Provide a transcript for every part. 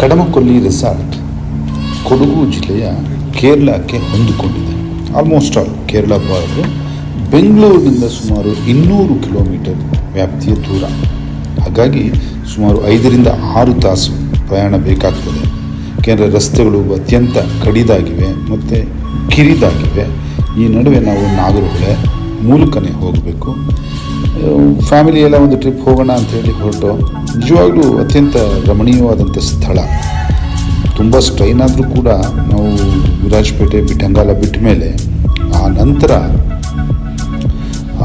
ಕಡಮಕೊಲ್ಲಿ resort Kodagu ಜಿಲ್ಲೆಯ ಕೇರಳಕ್ಕೆ ಹೊಂದಿಕೊಂಡಿದೆ. Almost all Kerala border ಬೆಂಗಳೂರಿನಿಂದ ಸುಮಾರು 200 ಕಿಲೋಮೀಟರ್ ವ್ಯಾಪ್ತಿಯ ದೂರ. ಹಾಗಾಗಿ ಸುಮಾರು 5ರಿಂದ 6 ತಾಸು ಪ್ರಯಾಣ ಬೇಕಾಗ್ತದೆ. ಏಕೆಂದರೆ ರಸ್ತೆಗಳು ಅತ್ಯಂತ ಕಡಿದಾಗಿವೆ ಮತ್ತು ಕಿರಿದಾಗಿವೆ. ಈ ನಡುವೆ ನಾವು ನಾಗರಹೊಳೆ ಮೂಲಕನೇ ಹೋಗಬೇಕು. ಫ್ಯಾಮಿಲಿ ಎಲ್ಲ ಒಂದು ಟ್ರಿಪ್ ಹೋಗೋಣ ಅಂಥೇಳಿ ಹೊರಟು. ನಿಜವಾಗ್ಲೂ ಅತ್ಯಂತ ರಮಣೀಯವಾದಂಥ ಸ್ಥಳ. ತುಂಬ ಸ್ಟ್ರೈನ್ ಆದರೂ ಕೂಡ ನಾವು ವಿರಾಜಪೇಟೆ ಬಿಟ್ಟಂಗಾಲ ಬಿಟ್ಟ ಮೇಲೆ ಆ ನಂತರ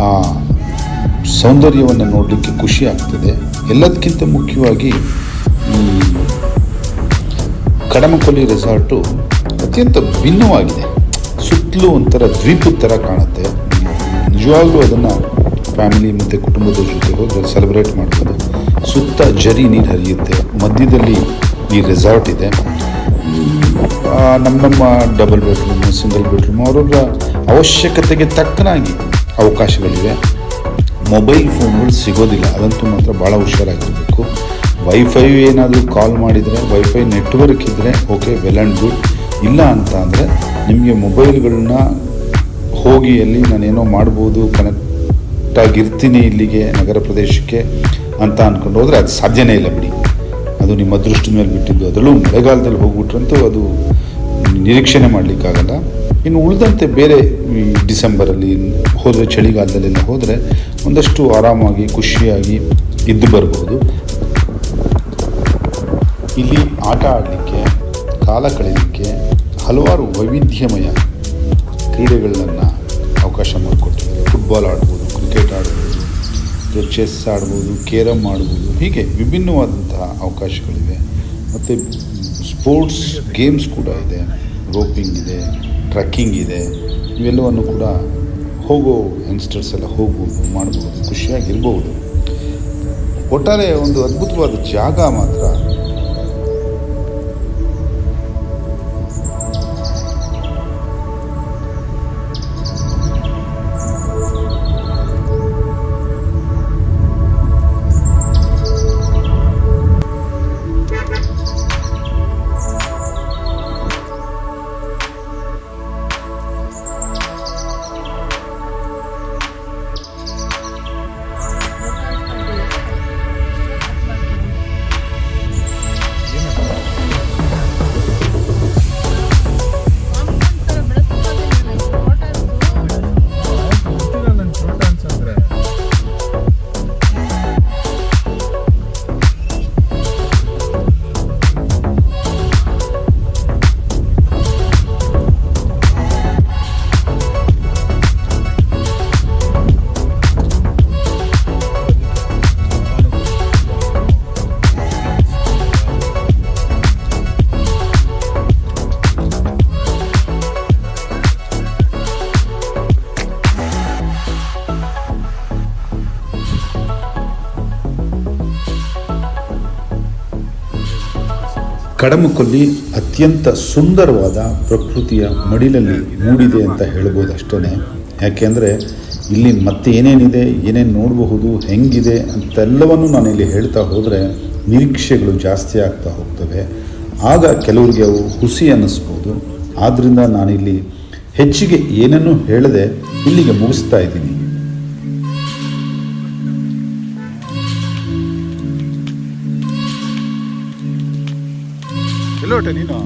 ಆ ಸೌಂದರ್ಯವನ್ನು ನೋಡಲಿಕ್ಕೆ ಖುಷಿ ಆಗ್ತದೆ. ಎಲ್ಲದಕ್ಕಿಂತ ಮುಖ್ಯವಾಗಿ ಕಡಮಕೊಲ್ಲಿ ರೆಸಾರ್ಟು ಅತ್ಯಂತ ಭಿನ್ನವಾಗಿದೆ. ಸುತ್ತಲೂ ಒಂಥರ ದ್ವೀಪದ ಥರ ಕಾಣುತ್ತೆ. ನಿಜವಾಗ್ಲೂ ಅದನ್ನು ಫ್ಯಾಮಿಲಿ ಮತ್ತು ಕುಟುಂಬದ ಜೊತೆ ಹೋದರೆ ಸೆಲೆಬ್ರೇಟ್ ಮಾಡ್ಬೋದು. ಸುತ್ತ ಜರಿ ನೀರು ಹರಿಯುತ್ತೆ. ಮಧ್ಯದಲ್ಲಿ ಈ ರೆಸಾರ್ಟ್ ಇದೆ. ನಮ್ಮ ಡಬಲ್ ಬೆಡ್ರೂಮು, ಸಿಂಗಲ್ ಬೆಡ್ರೂಮು ಅವರವರ ಅವಶ್ಯಕತೆಗೆ ತಕ್ಕನಾಗಿ ಅವಕಾಶಗಳಿವೆ. ಮೊಬೈಲ್ ಫೋನ್ಗಳು ಸಿಗೋದಿಲ್ಲ, ಅದಂತೂ ಮಾತ್ರ ಭಾಳ ಹುಷಾರಾಗಿರಬೇಕು. ವೈಫೈ ಏನಾದರೂ ಕಾಲ್ ಮಾಡಿದರೆ ವೈಫೈ ನೆಟ್ವರ್ಕ್ ಇದ್ದರೆ ಓಕೆ, ವೆಲ್ ಆ್ಯಂಡ್ ಗುಡ್. ಇಲ್ಲ ಅಂತ ಅಂದರೆ ನಿಮಗೆ ಮೊಬೈಲ್ಗಳನ್ನ ಹೋಗಿ ಅಲ್ಲಿ ನಾನೇನೋ ಮಾಡ್ಬೋದು, ಕನೆಕ್ಟಾಗಿರ್ತೀನಿ ಇಲ್ಲಿಗೆ ನಗರ ಪ್ರದೇಶಕ್ಕೆ ಅಂತ ಅಂದ್ಕೊಂಡು ಹೋದರೆ ಅದು ಸಾಧ್ಯನೇ ಇಲ್ಲ ಬಿಡಿ. ಅದು ನಿಮ್ಮ ಅದೃಷ್ಟದ ಮೇಲೆ ಬಿಟ್ಟಿದ್ದು. ಅದರಲ್ಲೂ ಮಳೆಗಾಲದಲ್ಲಿ ಹೋಗ್ಬಿಟ್ರಂತೂ ಅದು ನಿರೀಕ್ಷಣೆ ಮಾಡಲಿಕ್ಕಾಗಲ್ಲ. ಇನ್ನು ಉಳಿದಂತೆ ಬೇರೆ ಈ ಡಿಸೆಂಬರಲ್ಲಿ ಹೋದರೆ, ಚಳಿಗಾಲದಲ್ಲೆಲ್ಲ ಹೋದರೆ ಒಂದಷ್ಟು ಆರಾಮಾಗಿ ಖುಷಿಯಾಗಿ ಇದ್ದು ಬರ್ಬೋದು. ಇಲ್ಲಿ ಆಟ ಆಡಲಿಕ್ಕೆ, ಕಾಲ ಕಳೆಯಲಿಕ್ಕೆ ಹಲವಾರು ವೈವಿಧ್ಯಮಯ ಕ್ರೀಡೆಗಳನ್ನು ಅವಕಾಶ ಮಾಡಿಕೊಟ್ಟಿದ್ದಾರೆ. ಫುಟ್ಬಾಲ್ ಆಡ್ಬೋದು, ಕ್ರಿಕೆಟ್ ಆಡ್ಬೋದು, ಚೆಸ್ ಆಡ್ಬೋದು, ಕೇರಮ್ ಆಡ್ಬೋದು. ಹೀಗೆ ವಿಭಿನ್ನವಾದಂತಹ ಅವಕಾಶಗಳಿವೆ. ಮತ್ತು ಸ್ಪೋರ್ಟ್ಸ್ ಗೇಮ್ಸ್ ಕೂಡ ಇದೆ. ರೋಪಿಂಗ್ ಇದೆ, ಟ್ರೆಕ್ಕಿಂಗ್ ಇದೆ. ಇವೆಲ್ಲವನ್ನು ಕೂಡ ಹೋಗೋ ಯಂಗ್ಸ್ಟರ್ಸ್ ಎಲ್ಲ ಹೋಗ್ಬೋದು, ಮಾಡ್ಬೋದು, ಖುಷಿಯಾಗಿರ್ಬೋದು. ಒಟ್ಟಾರೆ ಒಂದು ಅದ್ಭುತವಾದ ಜಾಗ ಮಾತ್ರ. ಕಡಮಕೊಲ್ಲಿ ಅತ್ಯಂತ ಸುಂದರವಾದ ಪ್ರಕೃತಿಯ ಮಡಿಲಲ್ಲಿ ಮೂಡಿದೆ ಅಂತ ಹೇಳ್ಬೋದು ಅಷ್ಟೇ. ಯಾಕೆಂದರೆ ಇಲ್ಲಿ ಮತ್ತೆ ಏನೇನಿದೆ, ಏನೇನು ನೋಡಬಹುದು, ಹೆಂಗಿದೆ ಅಂತೆಲ್ಲವನ್ನು ನಾನಿಲ್ಲಿ ಹೇಳ್ತಾ ಹೋದರೆ ನಿರೀಕ್ಷೆಗಳು ಜಾಸ್ತಿ ಆಗ್ತಾ ಹೋಗ್ತವೆ. ಆಗ ಕೆಲವರಿಗೆ ಅವು ಹುಸಿ ಅನ್ನಿಸ್ಬೋದು. ಆದ್ದರಿಂದ ನಾನಿಲ್ಲಿ ಹೆಚ್ಚಿಗೆ ಏನನ್ನೂ ಹೇಳದೆ ಇಲ್ಲಿಗೆ ಮುಗಿಸ್ತಾ ಇದ್ದೀನಿ. ಎಲ್ಲೋಟೆ ನೀನು?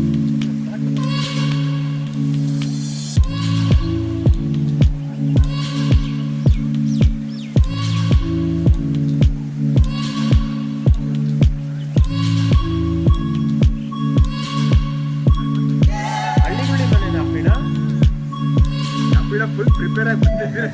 ಹಳ್ಳಿಗುಳಿ ಮನೆ ನಾಪಿಡ ಫುಲ್ ಪ್ರಿಪೇರ್ ಆಗಿ ಬಂದಿದ್ದೀರಿ.